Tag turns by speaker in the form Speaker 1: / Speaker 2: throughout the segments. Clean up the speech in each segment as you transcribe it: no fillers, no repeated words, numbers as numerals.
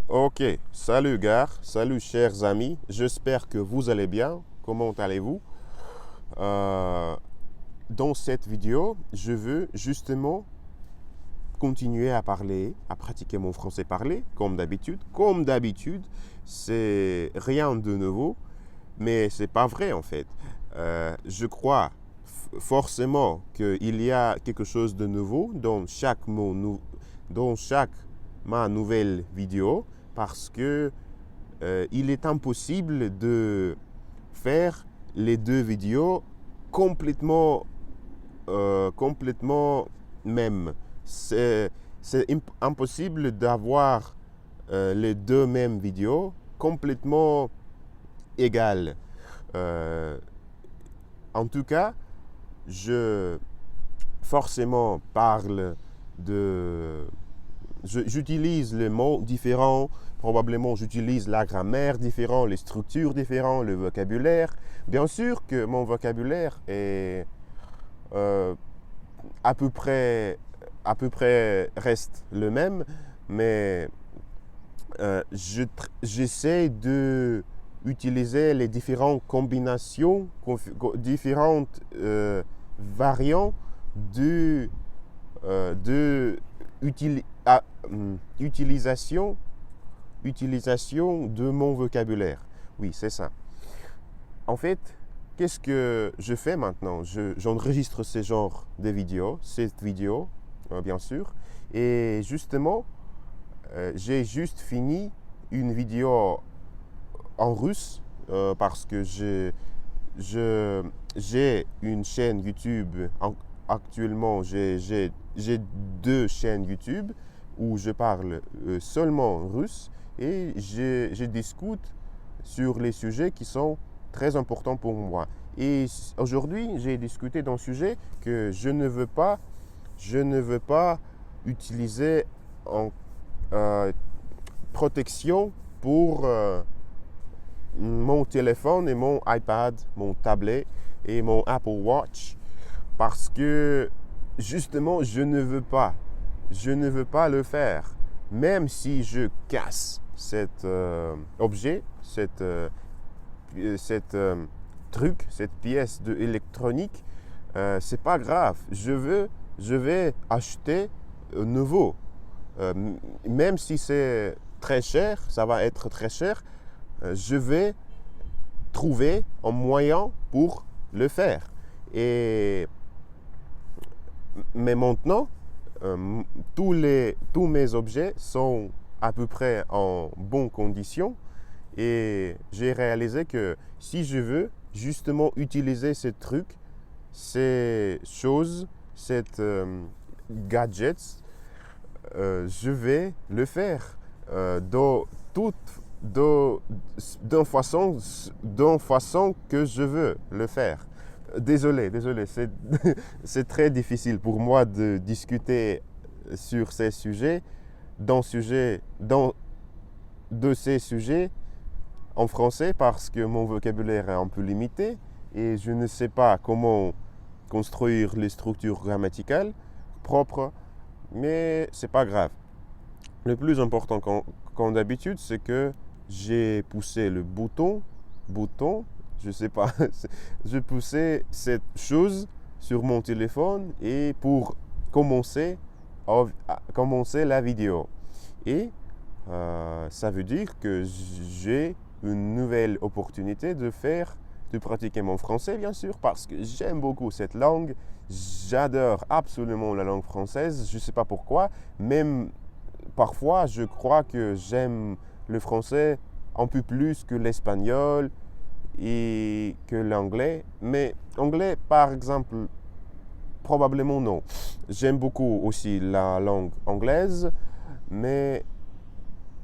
Speaker 1: Ok, salut gars, salut chers amis, j'espère que vous allez bien. Comment allez-vous? Euh, Dans cette vidéo, je veux justement continuer à parler, à pratiquer mon français parlé, comme d'habitude. Comme d'habitude, c'est rien de nouveau, mais c'est pas vrai en fait. Je crois forcément qu'il y a quelque chose de nouveau dans chaque dans chaque ma nouvelle vidéo, parce que il est impossible de faire les deux vidéos complètement, complètement même. C'est impossible d'avoir les deux mêmes vidéos complètement égales. Euh, En tout cas, je forcément parle de j'utilise les mots différents, probablement j'utilise la grammaire différente, les structures différentes, le vocabulaire. Bien sûr que mon vocabulaire est euh, à peu près, à peu près reste le même, mais j'essaie de utiliser les différentes combinations, différentes variantes de, de utilisation, utilisation de mon vocabulaire. Oui, c'est ça. En fait, qu'est-ce que je fais maintenant? J'enregistre ce genre de vidéos, cette vidéo, bien sûr. Et justement, j'ai juste fini une vidéo en russe parce que j'ai une chaîne YouTube. Actuellement, j'ai deux chaînes YouTube où je parle seulement russe et je discute sur les sujets qui sont très importants pour moi. Et aujourd'hui, j'ai discuté d'un sujet que je ne veux pas utiliser en protection pour mon téléphone et mon iPad, mon tablet et mon Apple Watch, parce que justement je ne veux pas le faire. Même si je casse cet objet, cette truc, cette pièce de électronique, c'est pas grave. Je vais acheter nouveau. Même si c'est très cher, ça va être très cher, je vais trouver un moyen pour le faire. Et, mais maintenant, tous mes objets sont à peu près en bonne condition et j'ai réalisé que si je veux justement utiliser ces trucs, ces choses, ces gadgets, je vais le faire dans toute d'une façon que je veux le faire. Désolé, c'est très difficile pour moi de discuter sur ces sujets, de ces sujets en français parce que mon vocabulaire est un peu limité et je ne sais pas comment construire les structures grammaticales propres, mais c'est pas grave. Le plus important, comme d'habitude, c'est que j'ai poussé le bouton, je sais pas, j'ai poussé cette chose sur mon téléphone et pour commencer, commencer la vidéo. Et ça veut dire que j'ai une nouvelle opportunité de pratiquer mon français, bien sûr, parce que j'aime beaucoup cette langue. J'adore absolument la langue française. Je ne sais pas pourquoi. Même parfois, je crois que j'aime le français un peu plus que l'espagnol et que l'anglais. Mais anglais, par exemple, probablement non. J'aime beaucoup aussi la langue anglaise, mais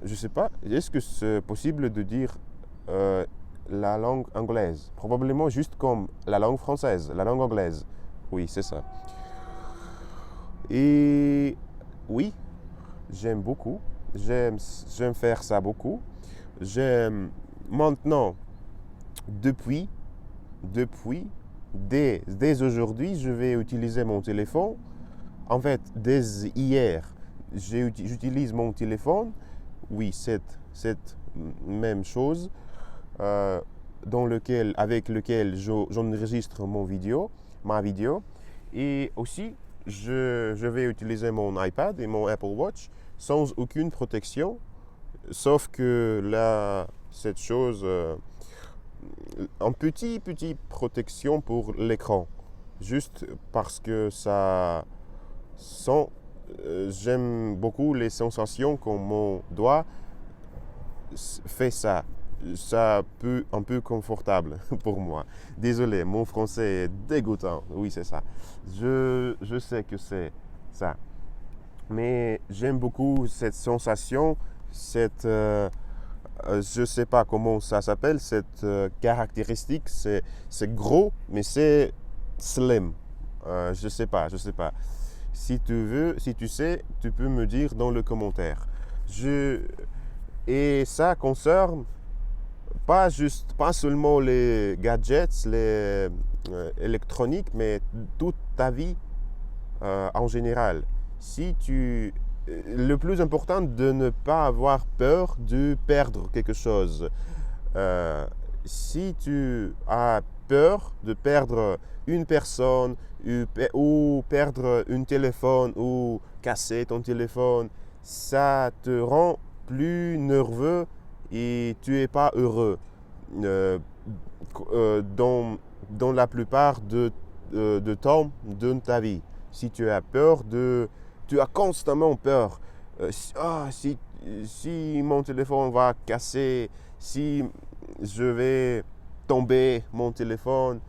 Speaker 1: je ne sais pas, est-ce que c'est possible de dire la langue anglaise? Probablement juste comme la langue française, la langue anglaise. Oui, c'est ça. Et oui, j'aime beaucoup. J'aime faire ça beaucoup. J'aime maintenant, depuis, depuis, dès aujourd'hui, je vais utiliser mon téléphone. En fait, dès hier, j'utilise mon téléphone oui, cette même chose avec lequel j'enregistre ma vidéo. Et aussi, je vais utiliser mon iPad et mon Apple Watch sans aucune protection, sauf que là, cette chose, en petite protection pour l'écran, juste parce que j'aime beaucoup les sensations quand mon doigt fait ça. Ça peut un peu confortable pour moi. Désolé, mon français est dégoûtant. Oui, c'est ça. Je sais que c'est ça. Mais j'aime beaucoup cette sensation, je ne sais pas comment ça s'appelle, cette caractéristique. C'est gros, mais c'est slim. Je sais pas. Si tu sais, tu peux me dire dans le commentaire. Et ça concerne pas seulement les gadgets, les électroniques, mais toute ta vie en général. Le plus important de ne pas avoir peur de perdre quelque chose. Si tu as peur de perdre une personne ou perdre un téléphone ou casser ton téléphone, ça te rend plus nerveux et tu n'es pas heureux dans la plupart de temps de ta vie. Si tu as peur tu as constamment peur. Si mon téléphone va casser, si je vais tomber mon téléphone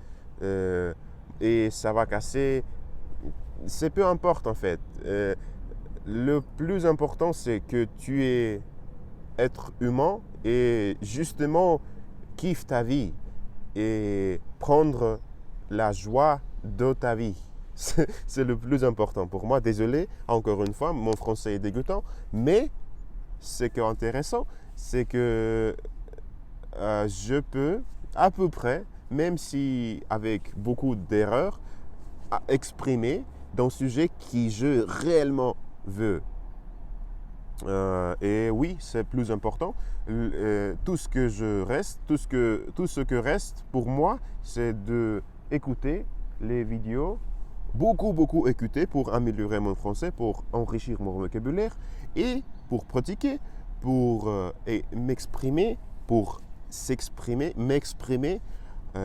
Speaker 1: et ça va casser, c'est peu importe en fait. Le plus important, c'est que tu es être humain et justement kiffe ta vie et prendre la joie de ta vie. C'est le plus important pour moi. Désolé, encore une fois, mon français est dégoûtant, mais ce qui est intéressant, c'est que je peux à peu près, même si avec beaucoup d'erreurs, exprimer dans le sujet qui je réellement veux. Et oui, c'est plus important. Tout ce que reste pour moi, c'est d'écouter les vidéos, beaucoup écouter pour améliorer mon français, pour enrichir mon vocabulaire et pour pratiquer, et m'exprimer, m'exprimer.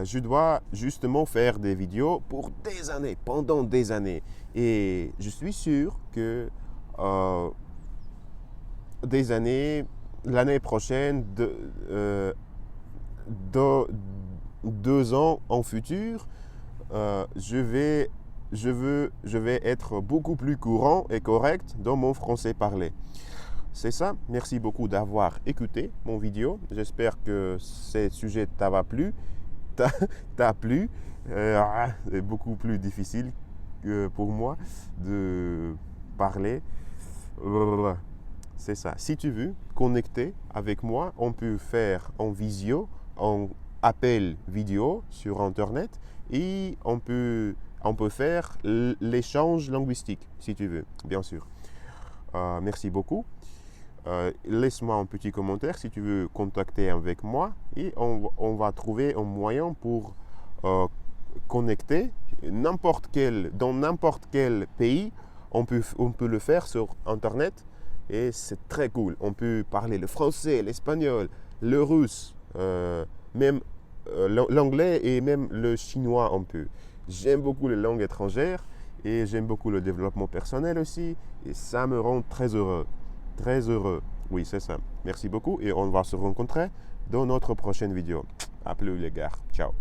Speaker 1: Je dois justement faire des vidéos pour des années, pendant des années. Et je suis sûr que des années, l'année prochaine, 2 ans en futur, je vais être beaucoup plus courant et correct dans mon français parlé. C'est ça. Merci beaucoup d'avoir écouté mon vidéo. J'espère que ce sujet t'a plu. C'est beaucoup plus difficile pour moi de parler. C'est ça. Si tu veux connecter avec moi, on peut faire en visio, en appel vidéo sur Internet et on peut faire l'échange linguistique, si tu veux, bien sûr. Merci beaucoup. Laisse-moi un petit commentaire si tu veux contacter avec moi et on va trouver un moyen pour connecter dans n'importe quel pays. On peut le faire sur Internet et c'est très cool. On peut parler le français, l'espagnol, le russe, même l'anglais et même le chinois un peu. J'aime beaucoup les langues étrangères et j'aime beaucoup le développement personnel aussi et ça me rend très heureux. Très heureux. Oui, c'est ça. Merci beaucoup et on va se rencontrer dans notre prochaine vidéo. À plus les gars. Ciao.